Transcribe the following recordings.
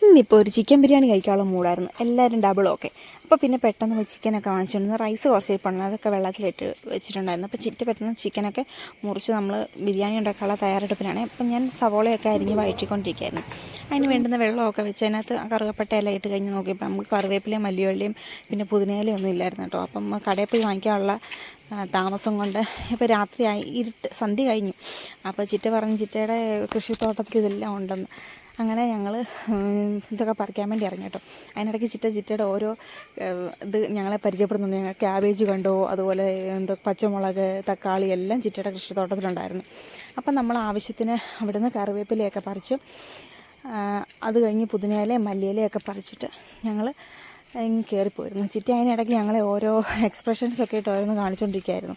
ഇന്നിപ്പോൾ ഒരു ചിക്കൻ ബിരിയാണി കഴിക്കാനുള്ള മൂടായിരുന്നു. എല്ലാവരും ഡബിൾ ഓക്കെ. അപ്പോൾ പിന്നെ പെട്ടെന്ന് ചിക്കനൊക്കെ വാങ്ങിച്ചിട്ടുണ്ട്. റൈസ് കുറച്ച് ഇരിപ്പുണ്ട്, അതൊക്കെ വെള്ളത്തിലിട്ട് വെച്ചിട്ടുണ്ടായിരുന്നു. അപ്പോൾ പെട്ടെന്ന് ചിക്കനൊക്കെ മുറിച്ച് നമ്മൾ ബിരിയാണി ഉണ്ടാക്കാനുള്ള തയ്യാറെടുപ്പിലാണ്. അപ്പം ഞാൻ സവോളയൊക്കെ അരിഞ്ഞ് വഴറ്റിക്കൊണ്ടിരിക്കുകയായിരുന്നു. അതിന് വേണ്ടുന്ന വെള്ളമൊക്കെ വെച്ച് അതിനകത്ത് കറുകപ്പട്ട എല്ലാം ഇട്ട് കഴിഞ്ഞ് നോക്കിയപ്പോൾ നമുക്ക് കറിവേപ്പിലയും മല്ലിവള്ളിയും പിന്നെ പുതിനയിലയും ഒന്നും ഇല്ലായിരുന്നു കേട്ടോ. അപ്പം കടയിൽ പോയി വാങ്ങിക്കാനുള്ള താമസം കൊണ്ട് ഇപ്പോൾ രാത്രിയായി, സന്ധ്യ കഴിഞ്ഞു. അപ്പോൾ ചിറ്റ പറഞ്ഞ് ചിറ്റയുടെ കൃഷിത്തോട്ടത്തിൽ ഇതെല്ലാം ഉണ്ടെന്ന്. അങ്ങനെ ഞങ്ങൾ ഇതൊക്കെ പറിക്കാൻ വേണ്ടി ഇറങ്ങി കേട്ടോ. അതിനിടയ്ക്ക് ചിറ്റയുടെ ഓരോ ഇത് ഞങ്ങളെ പരിചയപ്പെടുന്നുണ്ട്. ഞങ്ങൾ ക്യാബേജ് കണ്ടോ, അതുപോലെ പച്ചമുളക്, തക്കാളി എല്ലാം ചിറ്റയുടെ കൃഷിത്തോട്ടത്തിലുണ്ടായിരുന്നു. അപ്പം നമ്മൾ ആവശ്യത്തിന് അവിടുന്ന് കറിവേപ്പിലയൊക്കെ പറിച്ച്, അത് കഴിഞ്ഞ് പുതിനയിലയും മല്ലിയിലയൊക്കെ പറിച്ചിട്ട് ഞങ്ങൾ കയറിപ്പോയിരുന്നു. ചിറ്റ അതിനിടയ്ക്ക് ഞങ്ങളെ ഓരോ എക്സ്പ്രഷൻസൊക്കെ ഇട്ട് ഓരോന്ന് കാണിച്ചുകൊണ്ടിരിക്കുകയായിരുന്നു.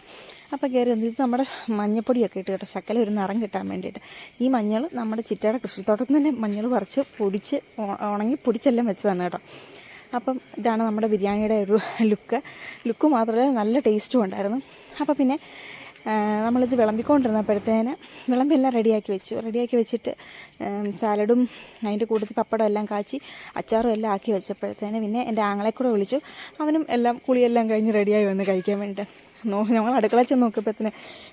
അപ്പോൾ കയറി വന്നു. ഇത് നമ്മുടെ മഞ്ഞപ്പൊടിയൊക്കെ ഇട്ട് കേട്ടോ, ശക്കല ഒരു നിറം കിട്ടാൻ വേണ്ടിയിട്ട്. ഈ മഞ്ഞൾ നമ്മുടെ ചിറ്റയുടെ കൃഷിത്തോട്ടത്തിൽ നിന്ന് തന്നെ മഞ്ഞൾ പറിച്ച് പൊടിച്ച് ഉണങ്ങി പൊടിച്ചെല്ലാം വെച്ചതാണ് കേട്ടോ. അപ്പം ഇതാണ് നമ്മുടെ ബിരിയാണിയുടെ ഒരു ലുക്ക് മാത്രമല്ല നല്ല ടേസ്റ്റും ഉണ്ടായിരുന്നു. അപ്പോൾ പിന്നെ നമ്മളിത് വിളമ്പിക്കൊണ്ടിരുന്നപ്പോഴത്തേന് വിളമ്പെല്ലാം റെഡിയാക്കി വെച്ചിട്ട് സാലഡും അതിൻ്റെ കൂട്ടത്തിൽ പപ്പടം എല്ലാം കാച്ചി അച്ചാറും എല്ലാം ആക്കി വെച്ചപ്പോഴത്തേന് പിന്നെ എൻ്റെ ആങ്ങളെ കൂടെ വിളിച്ചു. അവനും എല്ലാം കുളിയെല്ലാം കഴിഞ്ഞ് റെഡിയായി വന്ന് കഴിക്കാൻ വേണ്ടിയിട്ട്. ഞങ്ങൾ അടുക്കളയിൽ ചെന്ന് നോക്കിയപ്പോഴത്തേന്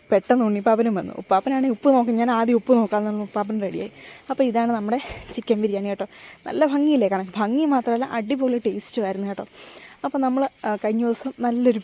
പെട്ടെന്ന് ഉണ്ണിപ്പാപ്പനും വന്നു. ഉപ്പാപ്പനാണെങ്കിൽ ഉപ്പ് നോക്കും, ഞാൻ ആദ്യം ഉപ്പ് നോക്കാമെന്ന് പറഞ്ഞു. ഉപ്പാപ്പൻ റെഡിയായി. അപ്പോൾ ഇതാണ് നമ്മുടെ ചിക്കൻ ബിരിയാണി കേട്ടോ. നല്ല ഭംഗിയില്ലേ കാണാൻ. ഭംഗി മാത്രമല്ല അടിപൊളി ടേസ്റ്റുമായിരുന്നു കേട്ടോ. അപ്പോൾ നമ്മൾ കഴിഞ്ഞ ദിവസം നല്ലൊരു